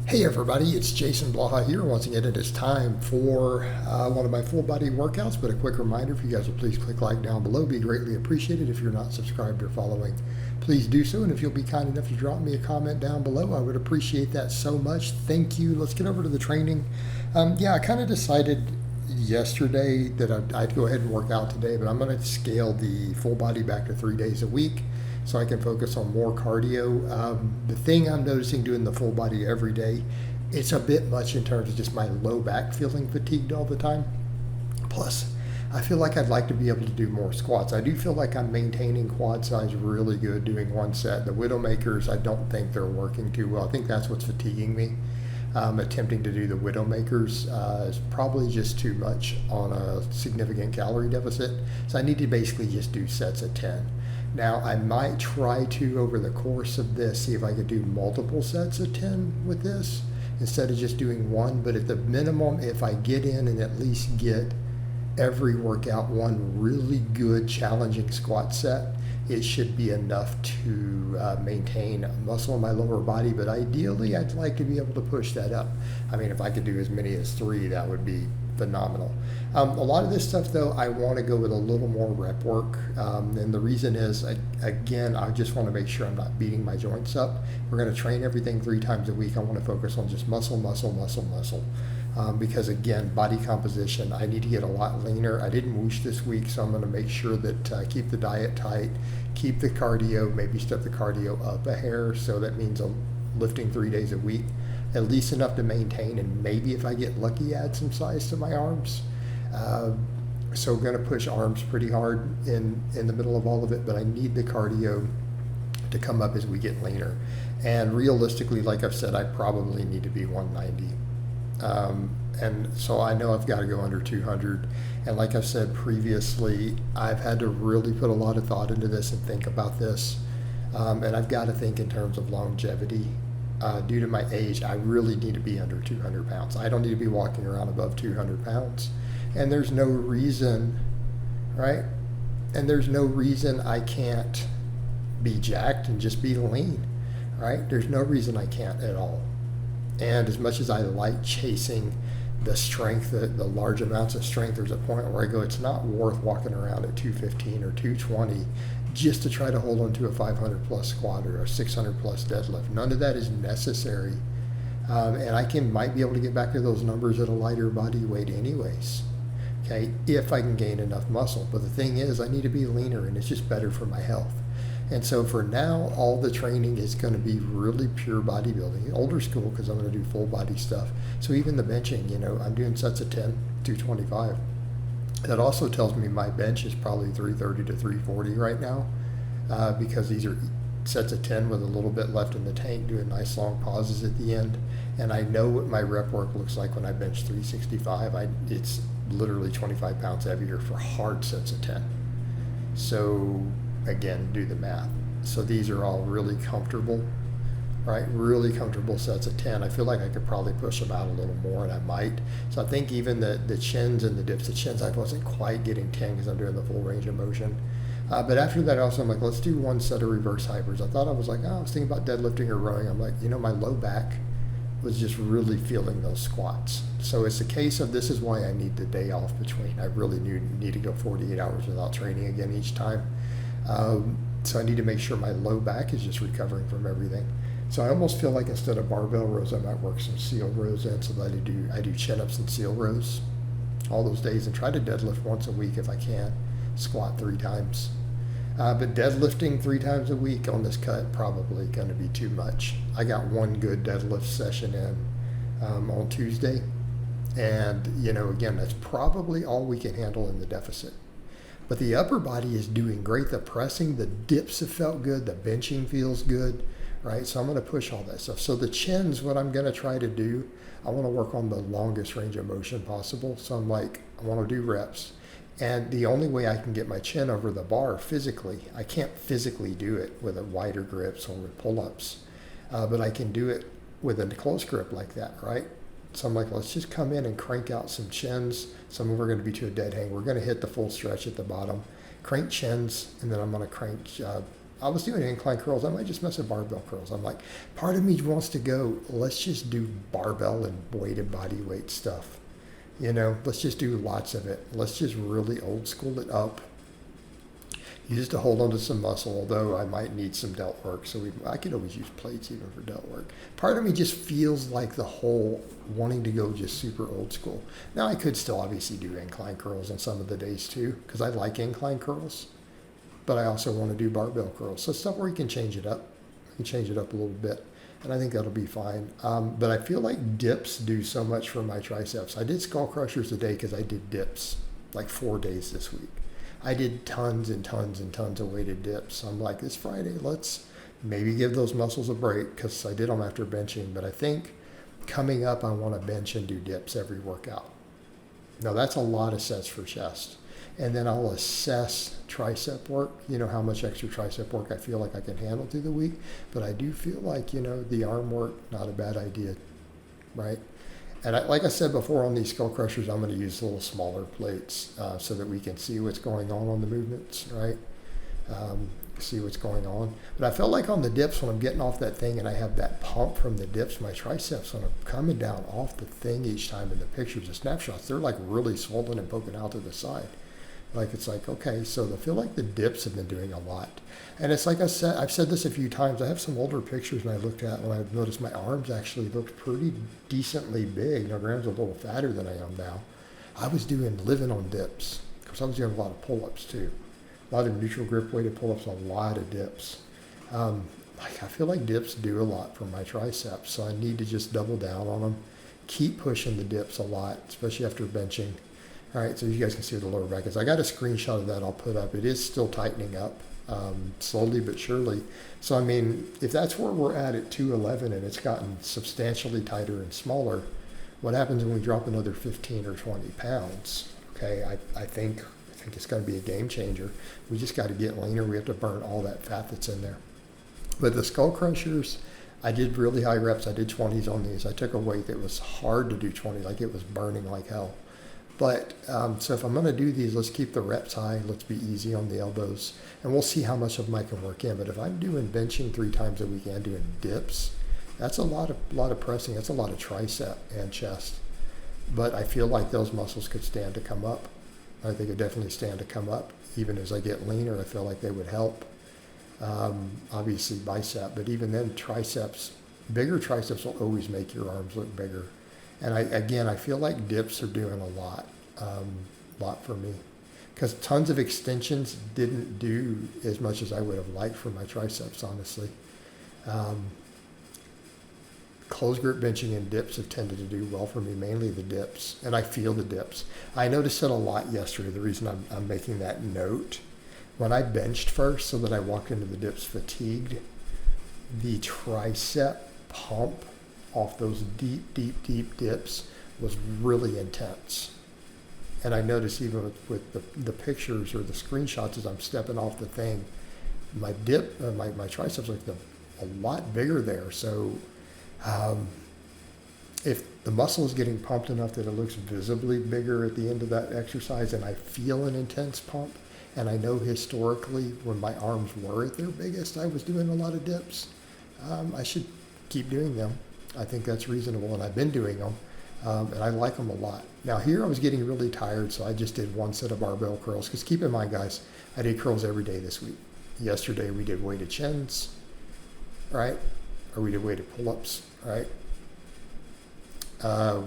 Hey everybody, it's Jason Blaha here. Once again, it is time for one of my full body workouts, but a quick reminder, if you guys will please click like down below, be greatly appreciated. If you're not subscribed or following, please do so. And if you'll be kind enough to drop me a comment down below, I would appreciate that so much. Thank you. Let's get over to the training. I kind of decided yesterday that I'd go ahead and work out today, but I'm going to scale the full body back to 3 days a week, so I can focus on more cardio. The thing I'm noticing doing the full body every day, it's a bit much in terms of just my low back feeling fatigued all the time. Plus, I feel like I'd like to be able to do more squats. I do feel like I'm maintaining quad size really good doing one set. The Widowmakers, I don't think they're working too well. I think that's what's fatiguing me. Attempting to do the Widowmakers is probably just too much on a significant calorie deficit. So I need to basically just do sets of 10. Now, I might try to, over the course of this, see if I could do multiple sets of 10 with this instead of just doing one. But at the minimum, if I get in and at least get every workout one really good challenging squat set, it should be enough to maintain muscle in my lower body. But ideally, I'd like to be able to push that up. I mean, if I could do as many as 3, that would be phenomenal. A lot of this stuff, though, I want to go with a little more rep work. And the reason is, again, I just want to make sure I'm not beating my joints up. We're going to train everything 3 times a week. I want to focus on just muscle, muscle, muscle, muscle. Because, again, body composition, I need to get a lot leaner. I didn't whoosh this week, so I'm going to make sure that keep the diet tight, keep the cardio, maybe step the cardio up a hair. So that means lifting 3 days a week, at least enough to maintain, and maybe if I get lucky, add some size to my arms. So we're going to push arms pretty hard in the middle of all of it, but I need the cardio to come up as we get leaner. And realistically, like I've said, I probably need to be 190. And so I know I've got to go under 200. And like I've said previously, I've had to really put a lot of thought into this and think about this. And I've got to think in terms of longevity. Due to my age, I really need to be under 200 pounds. I don't need to be walking around above 200 pounds. And there's no reason, right? And there's no reason I can't be jacked and just be lean, right? There's no reason I can't at all. And as much as I like chasing the strength, the large amounts of strength, there's a point where I go, it's not worth walking around at 215 or 220 just to try to hold on to a 500 plus squat or a 600 plus deadlift. None of that is necessary. And I might be able to get back to those numbers at a lighter body weight anyways, okay, if I can gain enough muscle. But the thing is, I need to be leaner, and it's just better for my health. And so for now, all the training is going to be really pure bodybuilding. Older school, because I'm going to do full body stuff. So even the benching, I'm doing sets of 10, 225. That also tells me my bench is probably 330 to 340 right now, because these are sets of 10 with a little bit left in the tank, doing nice long pauses at the end. And I know what my rep work looks like when I bench 365. It's literally 25 pounds heavier for hard sets of 10. So again, do the math. So these are all really comfortable, right? Really comfortable sets of 10. I feel like I could probably push them out a little more, and I might. So I think even the chins and the dips, the chins, I wasn't quite getting 10 because I'm doing the full range of motion. But after that, also, I'm like, let's do one set of reverse hypers. I was thinking about deadlifting or rowing. I'm like, my low back was just really feeling those squats. So it's a case of, this is why I need the day off between. I really need to go 48 hours without training again each time. So I need to make sure my low back is just recovering from everything. So I almost feel like instead of barbell rows, I might work some seal rows in, so that I do chin-ups and seal rows all those days, and try to deadlift once a week if I can, squat 3 times. But deadlifting 3 times a week on this cut, probably going to be too much. I got one good deadlift session in on Tuesday, and again, that's probably all we can handle in the deficit. But the upper body is doing great. The pressing, the dips have felt good. The benching feels good, right? So I'm going to push all that stuff. So the chins, what I'm going to try to do, I want to work on the longest range of motion possible. So I'm like, I want to do reps. And the only way I can get my chin over the bar physically, I can't physically do it with a wider grips or with pull-ups, but I can do it with a close grip like that, right? So I'm like, let's just come in and crank out some chins. Some of them are going to be to a dead hang. We're going to hit the full stretch at the bottom, crank chins, and then I'm going to crank I was doing incline curls. I might just mess with barbell curls. I'm like, part of me wants to go, let's just do barbell and weighted body weight stuff. Let's just do lots of it. Let's just really old school it up. Use to hold on to some muscle, although I might need some delt work. So I could always use plates even for delt work. Part of me just feels like the whole wanting to go just super old school. Now I could still obviously do incline curls on some of the days too, because I like incline curls, but I also want to do barbell curls. So stuff where you can change it up. You can change it up a little bit, and I think that'll be fine. But I feel like dips do so much for my triceps. I did skull crushers today because I did dips like 4 days this week. I did tons and tons and tons of weighted dips. I'm like, it's Friday, let's maybe give those muscles a break, because I did them after benching. But I think coming up, I want to bench and do dips every workout. Now that's a lot of sets for chest. And then I'll assess tricep work, how much extra tricep work I feel like I can handle through the week. But I do feel like, the arm work, not a bad idea, right? And like I said before, on these skull crushers, I'm going to use little smaller plates so that we can see what's going on the movements, right? See what's going on. But I felt like on the dips, when I'm getting off that thing and I have that pump from the dips, my triceps, when I'm coming down off the thing each time in the pictures, the snapshots, they're like really swollen and poking out to the side. It's like, okay, so I feel like the dips have been doing a lot. And it's like I've said this a few times. I have some older pictures when I looked at, when I noticed my arms actually looked pretty decently big. Now, Graham's a little fatter than I am now. I was living on dips, because I was doing a lot of pull-ups too. A lot of neutral grip weighted pull-ups, a lot of dips. I feel like dips do a lot for my triceps, so I need to just double down on them. Keep pushing the dips a lot, especially after benching. All right, so you guys can see what the lower back is. I got a screenshot of that I'll put up. It is still tightening up, slowly but surely. So, if that's where we're at 211 and it's gotten substantially tighter and smaller, what happens when we drop another 15 or 20 pounds? Okay, I think it's going to be a game changer. We just got to get leaner. We have to burn all that fat that's in there. But the skull crushers, I did really high reps. I did 20s on these. I took a weight that was hard to do 20, like it was burning like hell. But so if I'm going to do these, let's keep the reps high. Let's be easy on the elbows. And we'll see how much of them I can work in. But if I'm doing benching 3 times a week and doing dips, that's a lot of pressing. That's a lot of tricep and chest. But I feel like those muscles could stand to come up. I think they could definitely stand to come up. Even as I get leaner, I feel like they would help. Obviously bicep, but even then triceps, bigger triceps will always make your arms look bigger. And I feel like dips are doing a lot for me, because tons of extensions didn't do as much as I would have liked for my triceps, honestly. Closed grip benching and dips have tended to do well for me, mainly the dips, and I feel the dips. I noticed it a lot yesterday. The reason I'm making that note, when I benched first so that I walked into the dips fatigued, the tricep pump off those deep dips was really intense. And I noticed even with the pictures or the screenshots as I'm stepping off the thing, my triceps look a lot bigger there. So if the muscle is getting pumped enough that it looks visibly bigger at the end of that exercise, and I feel an intense pump, and I know historically when my arms were at their biggest, I was doing a lot of dips, I should keep doing them. I think that's reasonable, and I've been doing them, and I like them a lot. Now here I was getting really tired, so I just did 1 set of barbell curls, because keep in mind, guys, I did curls every day this week. Yesterday we did weighted chins, right? Or we did weighted pull-ups, right?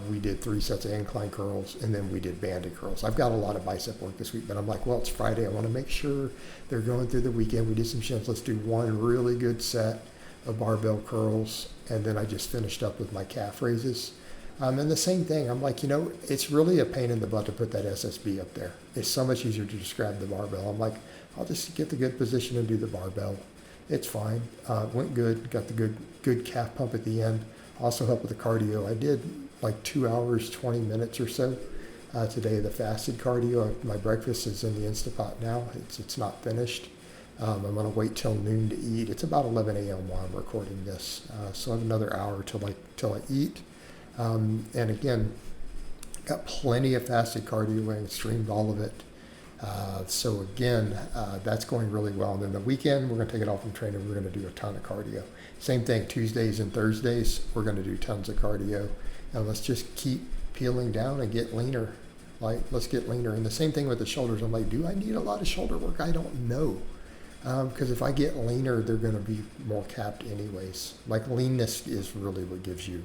We did 3 sets of incline curls, and then we did banded curls. I've got a lot of bicep work this week, but I'm like, well, it's Friday. I want to make sure they're going through the weekend. We did some shins. Let's do 1 really good set of barbell curls, and then I just finished up with my calf raises. And the same thing, I'm like, it's really a pain in the butt to put that SSB up there. It's so much easier to just grab the barbell. I'm like, I'll just get the good position and do the barbell. It's fine. Went good. Got the good calf pump at the end. Also helped with the cardio. I did like 2 hours, 20 minutes or so today, the fasted cardio. My breakfast is in the Instapot now. It's not finished. I'm going to wait till noon to eat. It's about 11 a.m. while I'm recording this. So I have another hour till I eat. And again, got plenty of fasted cardio and streamed all of it. So again, that's going really well. And then the weekend, we're going to take it off from training. We're going to do a ton of cardio. Same thing, Tuesdays and Thursdays, we're going to do tons of cardio. And let's just keep peeling down and get leaner. Like, let's get leaner. And the same thing with the shoulders. I'm like, do I need a lot of shoulder work? I don't know. Because if I get leaner, they're going to be more capped anyways. Like, leanness is really what gives you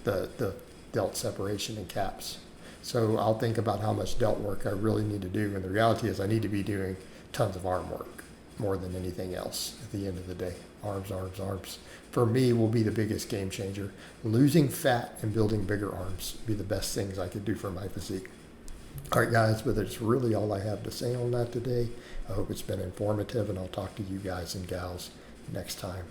the delt separation and caps. So I'll think about how much delt work I really need to do. And the reality is I need to be doing tons of arm work more than anything else at the end of the day. Arms, arms, arms. For me, will be the biggest game changer. Losing fat and building bigger arms be the best things I could do for my physique. All right, guys, but that's really all I have to say on that today. I hope it's been informative, and I'll talk to you guys and gals next time.